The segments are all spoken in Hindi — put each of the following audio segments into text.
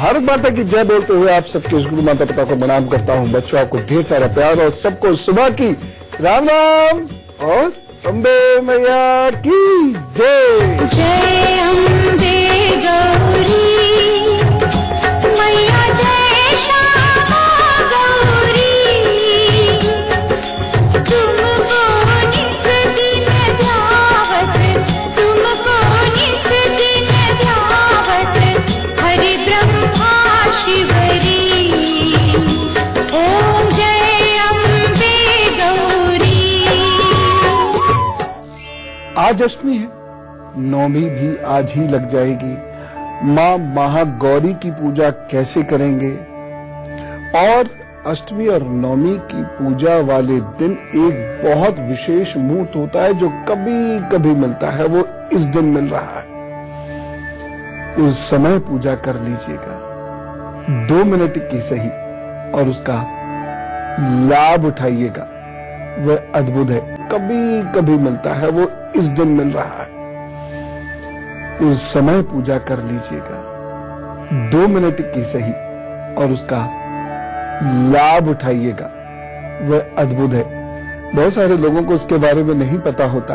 भारत माता की जय बोलते हुए आप सबके गुरु माता पिता को प्रणाम करता हूँ। बच्चों आपको ढेर सारा प्यार और सबको सुबह की राम राम और अम्बे मैया की जय। जय अम्बे गौरी मैया, जय श्यामा गौरी, तुमको निस दिन ध्यावत, तुमको निस दिन ध्यावत, हरि ब्रह्मा शिवरी, ओम जय अम्बे गौरी। आज अष्टमी है, नौमी भी आज ही लग जाएगी। माँ महागौरी की पूजा कैसे करेंगे? और अष्टमी और नौमी की पूजा वाले दिन एक बहुत विशेष मुहूर्त होता है जो कभी कभी मिलता है, वो इस दिन मिल रहा है। उस समय पूजा कर लीजिएगा, 2 मिनट की सही, और उसका लाभ उठाइएगा। वह अद्भुत है, कभी कभी मिलता है, वो इस दिन मिल रहा है। उस समय पूजा कर लीजिएगा, 2 मिनट की सही, और उसका लाभ उठाइएगा। वह अद्भुत है। बहुत सारे लोगों को इसके बारे में नहीं पता होता,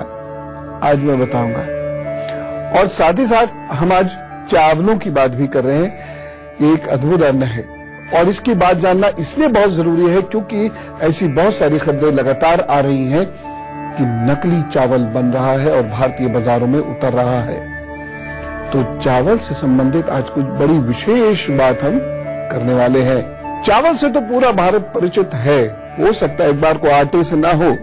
आज मैं बताऊंगा। और साथ ही साथ हम आज चावलों की बात भी कर रहे हैं। एक अद्भुत अन्न है और इसकी बात जानना इसलिए बहुत जरूरी है क्योंकि ऐसी बहुत सारी खबरें लगातार आ रही हैं कि नकली चावल बन रहा है और भारतीय बाजारों में उतर रहा है। तो चावल से संबंधित आज कुछ बड़ी विशेष बात हम करने वाले हैं। चावल से तो पूरा भारत परिचित है, हो सकता है एक बार को आटे से ना हो,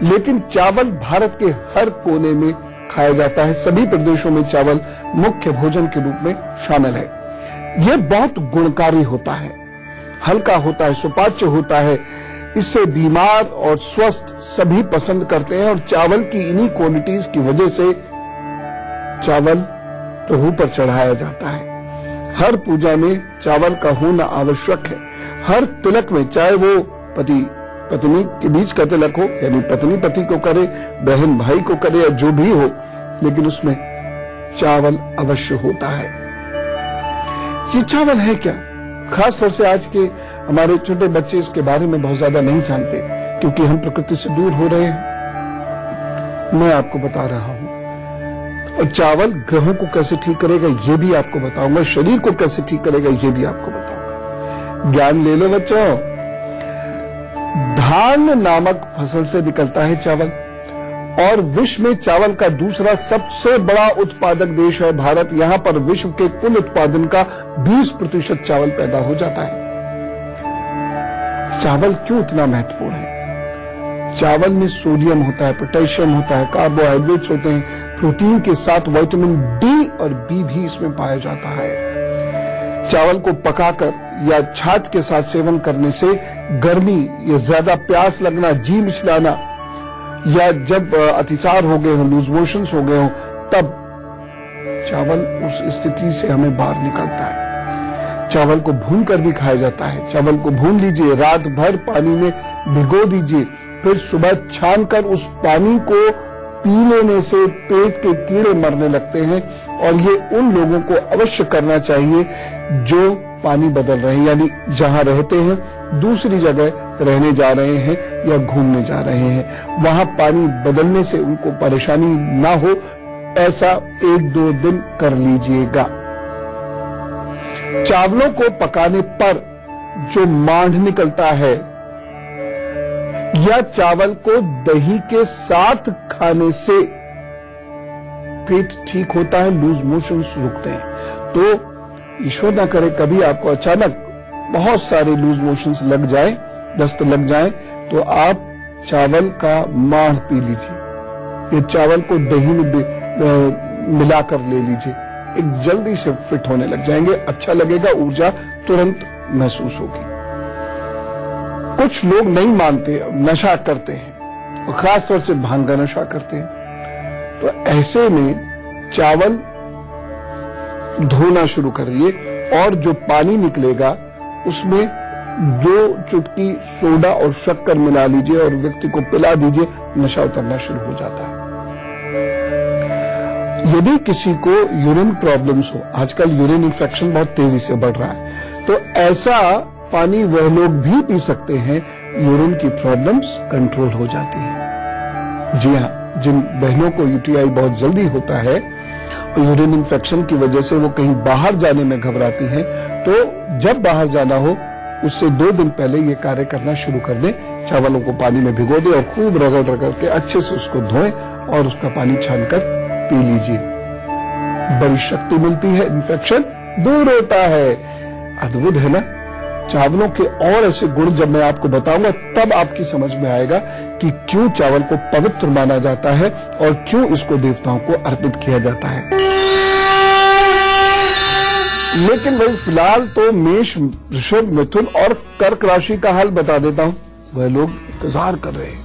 लेकिन चावल भारत के हर कोने में खाया जाता है। सभी प्रदेशों में चावल मुख्य भोजन के रूप में शामिल है। यह बहुत गुणकारी होता है, हल्का होता है, सुपाच्य होता है। इससे बीमार और स्वस्थ सभी पसंद करते हैं और चावल की इन्हीं क्वालिटीज की वजह से चावल प्रभु पर चढ़ाया जाता है। हर पूजा में चावल का होना आवश्यक है। हर तिलक में, चाहे वो पति पत्नी के बीच का तिलक हो, यानी पत्नी पति को करे, बहन भाई को करे, या जो भी हो, लेकिन उसमें चावल अवश्य होता है। ये चावल है क्या? खास तौर से आज के हमारे छोटे बच्चे इसके बारे में बहुत ज्यादा नहीं जानते क्योंकि हम प्रकृति से दूर हो रहे हैं। मैं आपको बता रहा हूं। और चावल ग्रहों को कैसे ठीक करेगा ये भी आपको बताऊंगा, शरीर को कैसे ठीक करेगा ये भी आपको बताऊंगा। ज्ञान ले लो बच्चों। धान नामक फसल से निकलता है चावल और विश्व में चावल का दूसरा सबसे बड़ा उत्पादक देश है भारत। यहां पर विश्व के कुल उत्पादन का 20% चावल पैदा हो जाता है। चावल क्यों इतना महत्वपूर्ण है? चावल में सोडियम होता है, पोटेशियम होता है, कार्बोहाइड्रेट्स होते हैं, प्रोटीन के साथ विटामिन डी और बी भी इसमें पाया जाता है। चावल को पकाकर या छाछ के साथ सेवन करने से गर्मी या ज्यादा प्यास लगना, जी मिचलाना, या जब अतिसार हो गए हो, लूज मोशंस हो गए हो, तब चावल उस स्थिति से हमें बाहर निकालता है। चावल को भूनकर भी खाया जाता है। चावल को भून लीजिए, रात भर पानी में भिगो दीजिए, फिर सुबह छानकर उस पानी को पी लेने से पेट के कीड़े मरने लगते हैं। और ये उन लोगों को अवश्य करना चाहिए जो पानी बदल रहे हैं, यानी जहां रहते हैं दूसरी जगह रहने जा रहे हैं या घूमने जा रहे हैं, वहां पानी बदलने से उनको परेशानी ना हो, ऐसा 1-2 दिन कर लीजिएगा। चावलों को पकाने पर जो मांड निकलता है या चावल को दही के साथ खाने से पेट ठीक होता है, लूज मोशंस रुकते हैं। तो ईश्वर ना करे कभी आपको अचानक बहुत सारे लूज मोशंस लग जाए, दस्त लग जाए, तो आप चावल का मांड पी लीजिए। ये चावल को दही में मिलाकर ले लीजिए, एक जल्दी से फिट होने लग जाएंगे, अच्छा लगेगा, ऊर्जा तुरंत महसूस होगी। कुछ लोग नहीं मानते, नशा करते हैं और खासतौर से भांग का नशा करते हैं। तो ऐसे में चावल धोना शुरू करिए और जो पानी निकलेगा उसमें 2 चुटकी सोडा और शक्कर मिला लीजिए और व्यक्ति को पिला दीजिए, नशा उतरना शुरू हो जाता है। यदि किसी को यूरिन प्रॉब्लम्स हो, आजकल यूरिन इन्फेक्शन बहुत तेजी से बढ़ रहा है, तो ऐसा पानी वह लोग भी पी सकते हैं, यूरिन की प्रॉब्लम्स कंट्रोल हो जाती है। जी हाँ, जिन बहनों को यूटीआई बहुत जल्दी होता है और यूरिन इन्फेक्शन की वजह से वो कहीं बाहर जाने में घबराती हैं, तो जब बाहर जाना हो उससे 2 दिन पहले ये कार्य करना शुरू कर दें। चावलों को पानी में भिगो दें और खूब रगड़ रगड़ के अच्छे से उसको धोएं और उसका पानी छानकर पी लीजिए। बड़ी शक्ति मिलती है, इन्फेक्शन दूर होता है। अद्भुत है ना। चावलों के और ऐसे गुण जब मैं आपको बताऊंगा तब आपकी समझ में आएगा कि क्यों चावल को पवित्र माना जाता है और क्यों इसको देवताओं को अर्पित किया जाता है। लेकिन भाई फिलहाल तो मेष, वृषभ, मिथुन और कर्क राशि का हाल बता देता हूं। वह लोग इंतजार कर रहे हैं।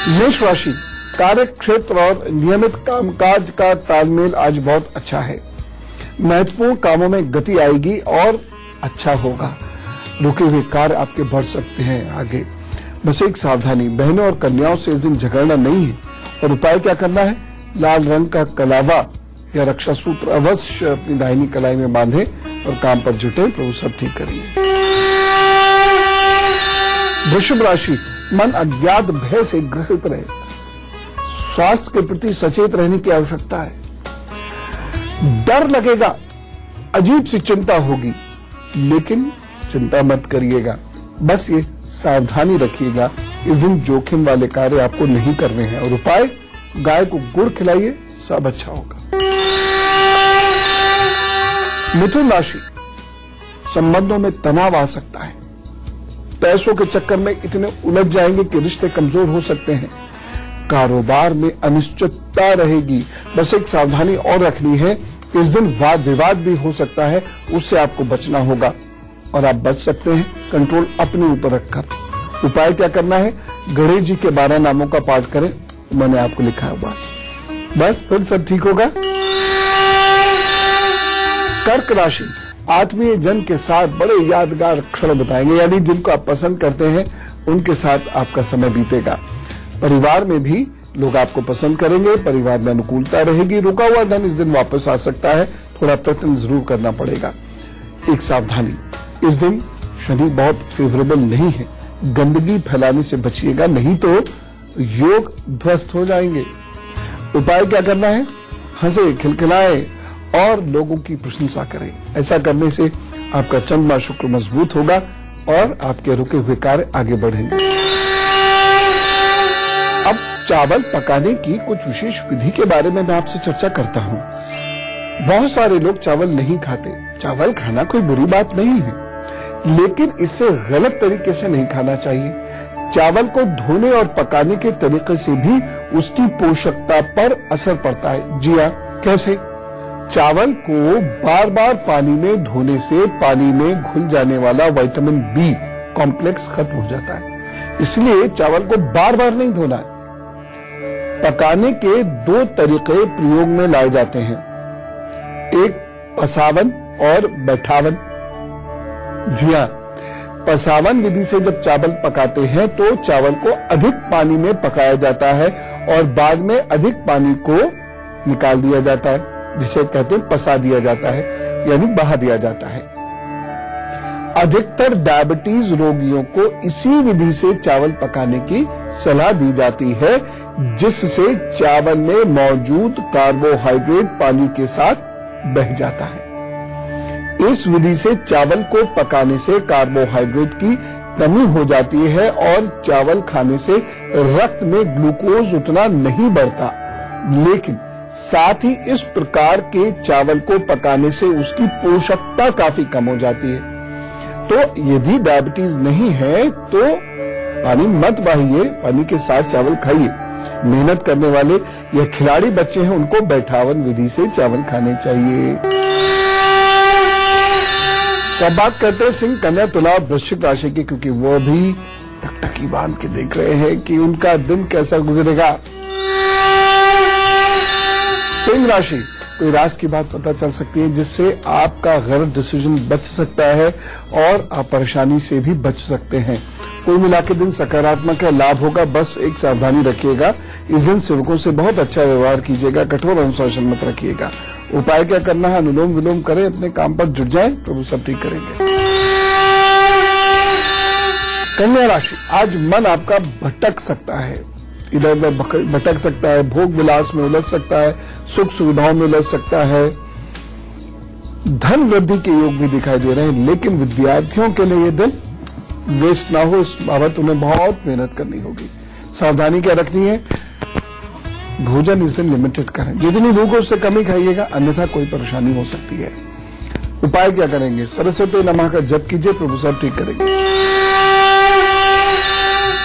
मेष राशि, कार्य क्षेत्र और नियमित कामकाज का तालमेल आज बहुत अच्छा है। महत्वपूर्ण कामों में गति आएगी और अच्छा होगा। रुके हुए कार्य आपके बढ़ सकते हैं आगे। बस एक सावधानी, बहनों और कन्याओं से इस दिन झगड़ना नहीं है। और उपाय क्या करना है? लाल रंग का कलावा या रक्षा सूत्र अवश्य अपनी दाहिनी कलाई में बांधे और काम पर जुटे। प्रभु सब ठीक करेंगे। वृषभ राशि, मन अज्ञात भय से ग्रसित रहे। स्वास्थ्य के प्रति सचेत रहने की आवश्यकता है। डर लगेगा, अजीब सी चिंता होगी, लेकिन चिंता मत करिएगा। बस ये सावधानी रखिएगा, इस दिन जोखिम वाले कार्य आपको नहीं करने हैं। और उपाय, गाय को गुड़ खिलाइए, सब अच्छा होगा। मिथुन राशि, संबंधों में तनाव आ सकता है। पैसों के चक्कर में इतने उलझ जाएंगे कि रिश्ते कमजोर हो सकते हैं। कारोबार में अनिश्चितता रहेगी। बस एक सावधानी और रखनी है, इस दिन वाद विवाद भी हो सकता है, उससे आपको बचना होगा। और आप बच सकते हैं कंट्रोल अपने ऊपर रखकर। उपाय क्या करना है? गणेश जी के 12 नामों का पाठ करें, मैंने आपको लिखा हुआ है। बस फिर सब ठीक होगा। कर्क राशि, आत्मीय जन के साथ बड़े यादगार क्षण बिताएंगे, यानी जिनको आप पसंद करते हैं उनके साथ आपका समय बीतेगा। परिवार में भी लोग आपको पसंद करेंगे, परिवार में अनुकूलता रहेगी। रुका हुआ धन इस दिन वापस आ सकता है, थोड़ा प्रयत्न जरूर करना पड़ेगा। एक सावधानी, इस दिन शनि बहुत फेवरेबल नहीं है, गंदगी फैलाने से बचिएगा, नहीं तो योग ध्वस्त हो जाएंगे। उपाय क्या करना है? हंसे, खिलखिलाए और लोगों की प्रशंसा करें। ऐसा करने से आपका चंद्रमा शुक्र मजबूत होगा और आपके रुके हुए कार्य आगे बढ़ेंगे। अब चावल पकाने की कुछ विशेष विधि के बारे में मैं आपसे चर्चा करता हूं। बहुत सारे लोग चावल नहीं खाते। चावल खाना कोई बुरी बात नहीं है, लेकिन इससे गलत तरीके से नहीं खाना चाहिए। चावल को धोने और पकाने के तरीके से भी उसकी पोषकता पर असर पड़ता है। जी हाँ, कैसे? चावल को बार बार पानी में धोने से पानी में घुल जाने वाला विटामिन बी कॉम्प्लेक्स खत्म हो जाता है, इसलिए चावल को बार बार नहीं धोना है। पकाने के 2 तरीके प्रयोग में लाए जाते हैं, एक पसावन और बैठावन। जी हाँ, पसावन विधि से जब चावल पकाते हैं तो चावल को अधिक पानी में पकाया जाता है और बाद में अधिक पानी को निकाल दिया जाता है, जिसे कहते हैं पसा दिया जाता है, यानी बहा दिया जाता है। अधिकतर डायबिटीज रोगियों को इसी विधि से चावल पकाने की सलाह दी जाती है, जिससे चावल में मौजूद कार्बोहाइड्रेट पानी के साथ बह जाता है। इस विधि से चावल को पकाने से कार्बोहाइड्रेट की कमी हो जाती है और चावल खाने से रक्त में ग्लूकोज उतना नहीं बढ़ता, लेकिन साथ ही इस प्रकार के चावल को पकाने से उसकी पोषकता काफी कम हो जाती है। तो यदि डायबिटीज नहीं है तो पानी मत बहाइए, पानी के साथ चावल खाइए। मेहनत करने वाले या खिलाड़ी बच्चे हैं, उनको बैठावन विधि से चावल खाने चाहिए। तो अब बात करते हैं सिंह, कन्या, तुला, वृश्चिक राशि की, क्योंकि वो भी टकटकी बांध के देख रहे हैं कि उनका दिन कैसा गुजरेगा। सिंह राशि, कोई राज की बात पता चल सकती है जिससे आपका गलत डिसीजन बच सकता है और आप परेशानी से भी बच सकते हैं। कुल मिला के दिन सकारात्मक है, लाभ होगा। बस एक सावधानी रखिएगा, इस दिन सेवकों से बहुत अच्छा व्यवहार कीजिएगा, कठोर अनुशासन मत रखिएगा। उपाय क्या करना है? अनुलोम विलोम करें, अपने काम पर जुट जाएं, प्रभु सब ठीक करेंगे। कन्या राशि, आज मन आपका भटक सकता है, इधर उधर भटक सकता है, भोग विलास में उलझ सकता है, सुख सुविधाओं में उलझ सकता है। धन वृद्धि के योग भी दिखाई दे रहे हैं, लेकिन विद्यार्थियों के लिए ये दिन वेस्ट ना हो, इस बाबत उन्हें बहुत मेहनत करनी होगी। सावधानी क्या रखनी है? भोजन इस दिन लिमिटेड करें, जितनी भूख हो उससे कम ही खाइएगा, अन्यथा कोई परेशानी हो सकती है। उपाय क्या करेंगे? सरस्वती नमः का जप कीजिए, प्रभु सब ठीक करेंगे।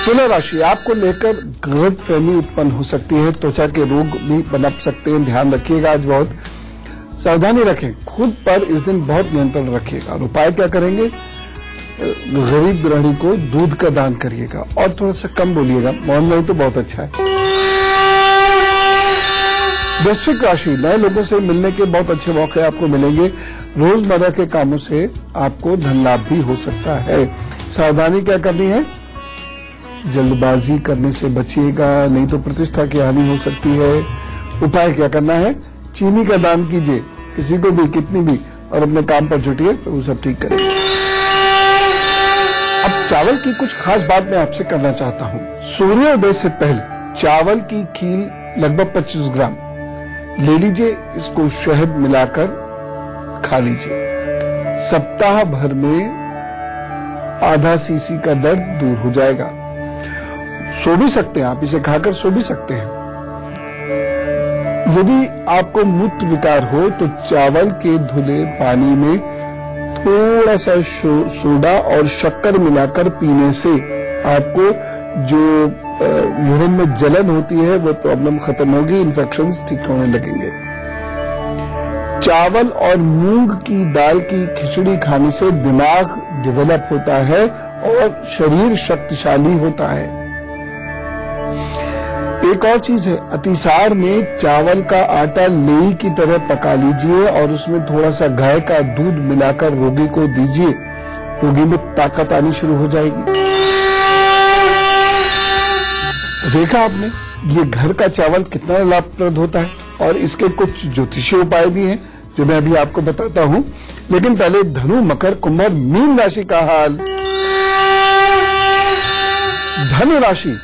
तुला राशि, आपको लेकर गलतफहमी उत्पन्न हो सकती है, त्वचा के रोग भी पनप सकते हैं, ध्यान रखिएगा। आज बहुत सावधानी रखें, खुद पर इस दिन बहुत नियंत्रण रखिएगा। और उपाय क्या करेंगे? गरीब गृहिणी को दूध का दान करिएगा और थोड़ा सा कम बोलिएगा, मोहन नहीं तो बहुत अच्छा है। वृश्चिक राशि, नए लोगों से मिलने के बहुत अच्छे मौके आपको मिलेंगे। रोजमर्रा के कामों से आपको धन लाभ भी हो सकता है। सावधानी क्या करनी है? जल्दबाजी करने से बचिएगा, नहीं तो प्रतिष्ठा की हानि हो सकती है। उपाय क्या करना है? चीनी का दान कीजिए, किसी को भी, कितनी भी, और अपने काम पर जुटिए, तो वो सब ठीक करेंगे। अब चावल की कुछ खास बात मैं आपसे करना चाहता हूं। सूर्योदय से पहले चावल की खील लगभग 25 ग्राम ले लीजिए, इसको शहद मिलाकर खा लीजिए। सप्ताह भर में आधा सीसी का दर्द दूर हो जाएगा। सो भी सकते हैं आप, इसे खाकर सो भी सकते हैं। यदि आपको मूत्र विकार हो तो चावल के धुले पानी में थोड़ा सा सोडा और शक्कर मिलाकर पीने से आपको जो यूरिन में जलन होती है वो प्रॉब्लम खत्म होगी, इन्फेक्शंस ठीक होने लगेंगे। चावल और मूंग की दाल की खिचड़ी खाने से दिमाग डेवलप होता है और शरीर शक्तिशाली होता है। एक और चीज है, अतिसार में चावल का आटा लेई की तरह पका लीजिए और उसमें थोड़ा सा गाय का दूध मिलाकर रोगी को दीजिए, रोगी में ताकत आनी शुरू हो जाएगी। देखा आपने ये घर का चावल कितना लाभप्रद होता है, और इसके कुछ ज्योतिषीय उपाय भी हैं जो मैं अभी आपको बताता हूं। लेकिन पहले धनु, मकर, कुंभ और मीन राशि का हाल। धनु राशि,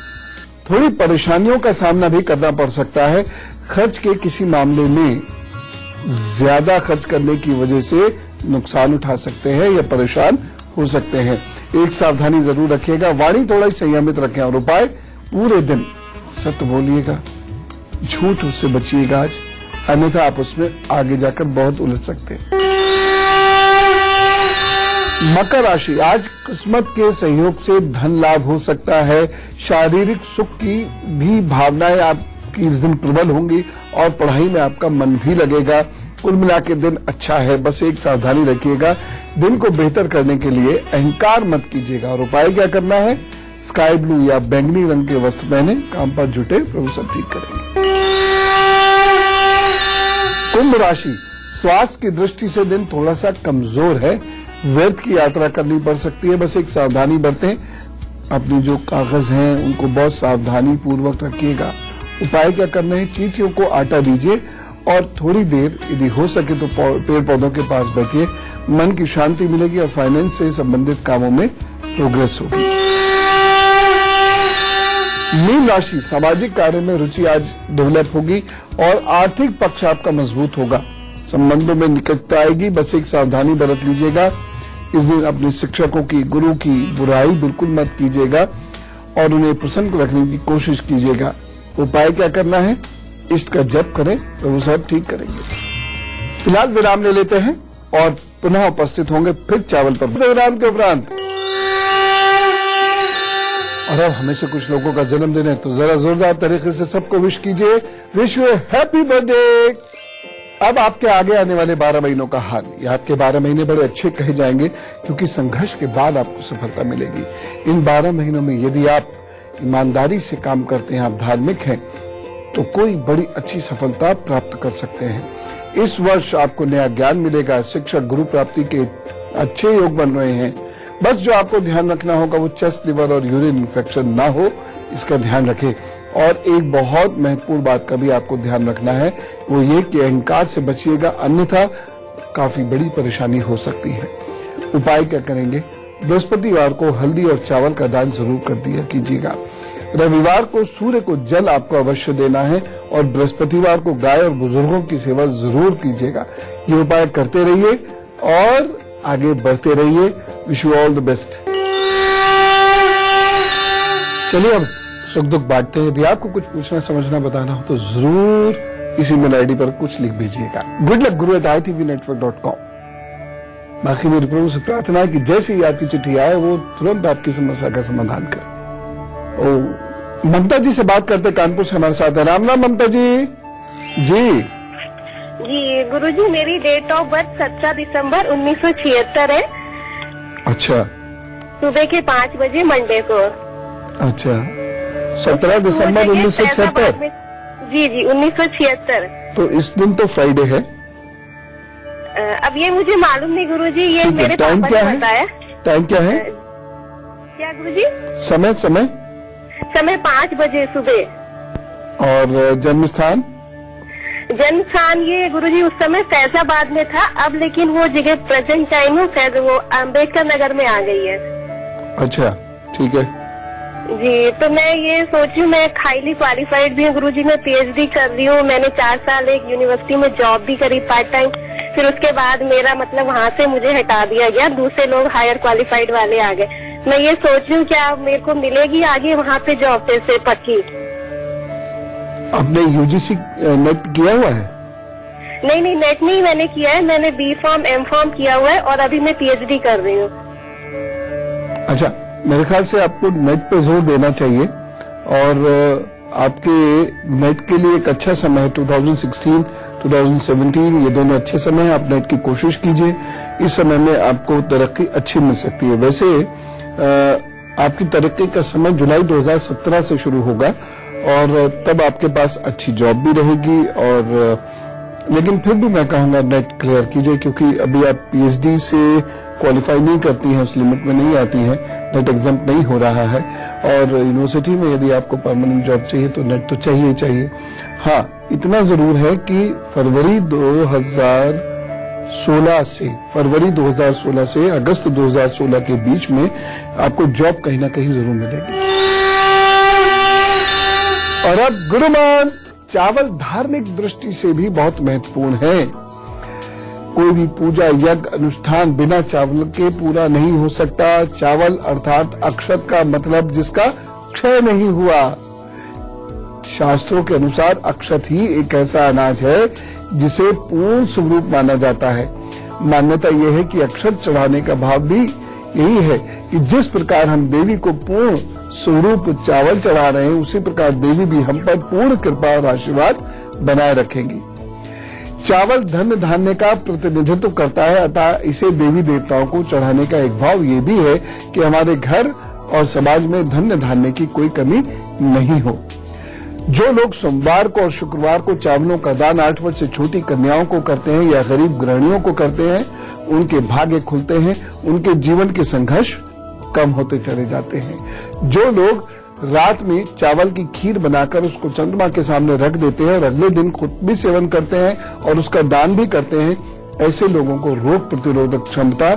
थोड़ी परेशानियों का सामना भी करना पड़ सकता है। खर्च के किसी मामले में ज्यादा खर्च करने की वजह से नुकसान उठा सकते हैं या परेशान हो सकते हैं। एक सावधानी जरूर रखिएगा, वाणी थोड़ा संयमित रखें। और उपाय, पूरे दिन सत्य बोलिएगा, झूठ उससे बचिएगा आज, अन्यथा आप उसमें आगे जाकर बहुत उलझ सकते हैं। मकर राशि, आज किस्मत के सहयोग से धन लाभ हो सकता है। शारीरिक सुख की भी भावनाएं आपकी इस दिन प्रबल होंगी और पढ़ाई में आपका मन भी लगेगा। कुल मिला के दिन अच्छा है, बस एक सावधानी रखिएगा, दिन को बेहतर करने के लिए अहंकार मत कीजिएगा। और उपाय क्या करना है? स्काई ब्लू या बैंगनी रंग के वस्त्र पहने, काम पर जुटे, प्रभु सब ठीक करेंगे। कुंभ राशि, स्वास्थ्य की दृष्टि से दिन थोड़ा सा कमजोर है, व्यर्थ की यात्रा करनी पड़ सकती है, बस एक सावधानी बरतें। अपनी जो कागज हैं उनको बहुत सावधानी पूर्वक रखिएगा। उपाय क्या करना है? चींटियों को आटा दीजिए और थोड़ी देर यदि हो सके तो पेड़ पौधों के पास बैठिए, मन की शांति मिलेगी और फाइनेंस से संबंधित कामों में प्रोग्रेस होगी। मीन राशि, सामाजिक कार्य में रुचि आज डेवलप होगी और आर्थिक पक्ष आपका मजबूत होगा। संबंधों में निकटता आएगी, बस एक सावधानी बरत लीजिएगा। इस दिन अपने शिक्षकों की, गुरु की बुराई बिल्कुल मत कीजिएगा और उन्हें प्रसन्न रखने की कोशिश कीजिएगा। उपाय क्या करना है? इष्ट का जप करें, प्रभु साहब ठीक करेंगे। फिलहाल विराम ले लेते हैं और पुनः उपस्थित होंगे फिर चावल पर विराम के उपरांत। और अब हमें से कुछ लोगों का जन्मदिन है, तो जरा जोरदार तरीके से सबको विश कीजिए। Wish you happy birthday. अब आपके आगे आने वाले 12 महीनों का हाल, ये आपके 12 महीने बड़े अच्छे कहे जाएंगे क्योंकि संघर्ष के बाद आपको सफलता मिलेगी। इन 12 महीनों में यदि आप ईमानदारी से काम करते हैं, आप धार्मिक हैं, तो कोई बड़ी अच्छी सफलता प्राप्त कर सकते हैं। इस वर्ष आपको नया ज्ञान मिलेगा, शिक्षक गुरु प्राप्ति के अच्छे योग बन रहे हैं। बस जो आपको ध्यान रखना होगा वो चेस्ट, लिवर और यूरिन इन्फेक्शन ना हो, इसका ध्यान रखें। और एक बहुत महत्वपूर्ण बात का भी आपको ध्यान रखना है, वो ये कि अहंकार से बचिएगा, अन्यथा काफी बड़ी परेशानी हो सकती है। उपाय क्या करेंगे? बृहस्पतिवार को हल्दी और चावल का दान जरूर कर दिया कीजिएगा। रविवार को सूर्य को जल आपको अवश्य देना है और बृहस्पतिवार को गाय और बुजुर्गों की सेवा जरूर कीजिएगा। ये उपाय करते रहिए और आगे बढ़ते रहिए। Wish you all the best. चलिए अब सुख दुख बांटते हैं। यदि आपको कुछ पूछना, समझना, बताना हो तो जरूर इसी मेल आईडी पर कुछ लिख भेजिएगा। Good luck guru@itvnetwork.com। बाकी मेरी प्रभु से प्रार्थना है कि जैसे ही आपकी चिट्ठी आए वो तुरंत आपकी समस्या का समाधान करे। ओ, ममता जी से बात करते, कानपुर से हमारे साथ है। राम राम ममता जी। जी गुरुजी, मेरी डेट ऑफ बर्थ 17 दिसंबर 1976 है। अच्छा। सुबह के 5 बजे मंडे को। अच्छा, 17 दिसंबर 1976। जी 1976। तो इस दिन तो फ्राइडे है। अब ये मुझे मालूम नहीं गुरुजी, ये मेरे टाइम पापा क्या ने है? बताया। टाइम क्या है? क्या गुरुजी? समय 5 बजे सुबह। और जन्म स्थान? जन्म स्थान ये गुरुजी उस समय फैजाबाद में था, अब लेकिन वो जगह प्रेजेंट टाइम में वो अम्बेडकर नगर में आ गई है। अच्छा, ठीक है जी। तो मैं ये सोच रही हूँ, मैं हाईली क्वालिफाइड भी हूँ गुरुजी, मैं पीएचडी कर रही हूँ। मैंने 4 साल एक यूनिवर्सिटी में जॉब भी करी पार्ट टाइम। फिर उसके बाद मेरा मतलब वहाँ से मुझे हटा दिया गया, दूसरे लोग हायर क्वालिफाइड वाले आ गए। मैं ये सोच रही हूँ क्या मेरे को मिलेगी आगे वहाँ पे जॉब से पक्की? आपने यूजीसी नेट किया हुआ है? नहीं नेट नहीं मैंने किया है, मैंने B.Pharm M.Pharm किया हुआ है और अभी मैं पीएचडी कर रही हूँ। अच्छा, मेरे ख्याल से आपको नेट पे जोर देना चाहिए और आपके नेट के लिए एक अच्छा समय है 2016, 2017, ये दोनों अच्छे समय हैं। आप नेट की कोशिश कीजिए, इस समय में आपको तरक्की अच्छी मिल सकती है। वैसे आपकी तरक्की का समय जुलाई 2017 से शुरू होगा और तब आपके पास अच्छी जॉब भी रहेगी। और लेकिन फिर भी मैं कहूंगा नेट क्लियर कीजिए, क्योंकि अभी आप पीएचडी से क्वालिफाई नहीं करती हैं, उस लिमिट में नहीं आती हैं, नेट एग्जाम नहीं हो रहा है। और यूनिवर्सिटी में यदि आपको परमानेंट जॉब चाहिए तो नेट तो चाहिए ही चाहिए। हाँ, इतना जरूर है कि फरवरी 2016 से अगस्त 2016 के बीच में आपको जॉब कहीं ना कहीं जरूर मिलेगी। और अब गुरुमान, चावल धार्मिक दृष्टि से भी बहुत महत्वपूर्ण है। कोई भी पूजा, यज्ञ, अनुष्ठान बिना चावल के पूरा नहीं हो सकता। चावल अर्थात अक्षत का मतलब जिसका क्षय नहीं हुआ। शास्त्रों के अनुसार अक्षत ही एक ऐसा अनाज है जिसे पूर्ण स्वरूप माना जाता है। मान्यता यह है कि अक्षत चढ़ाने का भाव भी यही है कि जिस प्रकार हम देवी को पूर्ण स्वरूप चावल चढ़ा रहे हैं, उसी प्रकार देवी भी हम पर पूर्ण कृपा और आशीर्वाद बनाए रखेंगी। चावल धन धान्य का प्रतिनिधित्व करता है, अतः इसे देवी देवताओं को चढ़ाने का एक भाव ये भी है कि हमारे घर और समाज में धन्य धान्य की कोई कमी नहीं हो। जो लोग सोमवार को और शुक्रवार को चावलों का दान 8 वर्ष से छोटी कन्याओं को करते हैं या गरीब गृहिणियों को करते हैं, उनके भाग्य खुलते हैं, उनके जीवन के संघर्ष कम होते चले जाते हैं। जो लोग रात में चावल की खीर बनाकर उसको चंद्रमा के सामने रख देते हैं और अगले दिन खुद भी सेवन करते हैं और उसका दान भी करते हैं, ऐसे लोगों को रोग प्रतिरोधक क्षमता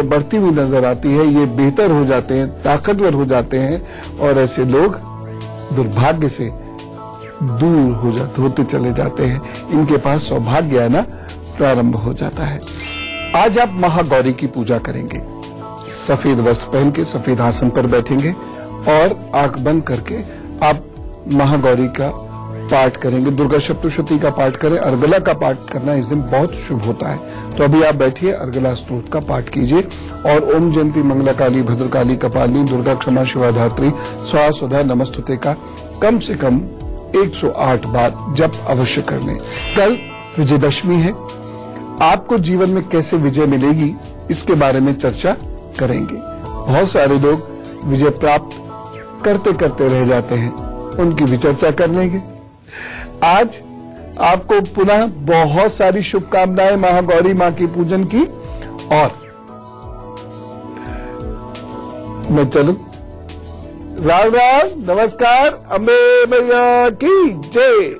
बढ़ती हुई नजर आती है। ये बेहतर हो जाते हैं, ताकतवर हो जाते हैं और ऐसे लोग दुर्भाग्य से दूर होते चले जाते हैं। इनके पास सौभाग्य आना प्रारंभ हो जाता है। आज आप महागौरी की पूजा करेंगे। सफेद वस्त्र पहन के सफेद आसन पर बैठेंगे और आंख बंद करके आप महागौरी का पाठ करेंगे। दुर्गा सप्तशती का पाठ करें। अर्गला का पाठ करना इस दिन बहुत शुभ होता है। तो अभी आप बैठिए, अर्गला स्तोत्र का पाठ कीजिए और ओम जयंती मंगला काली भद्रकाली कपालिनी दुर्गा क्षमा शिवा धात्री स्वाहा स्वधा नमस्तुते का कम से कम 108 बार जप अवश्य कर लें। कल विजयदशमी है। आपको जीवन में कैसे विजय मिलेगी इसके बारे में चर्चा करेंगे। बहुत सारे लोग विजय प्राप्त करते करते रह जाते हैं, उनकी भी चर्चा कर लेंगे। आज आपको पुनः बहुत सारी शुभकामनाएं महागौरी मां की पूजन की। और मैं चलूं? राम राम, नमस्कार, अम्बे मैया की जय।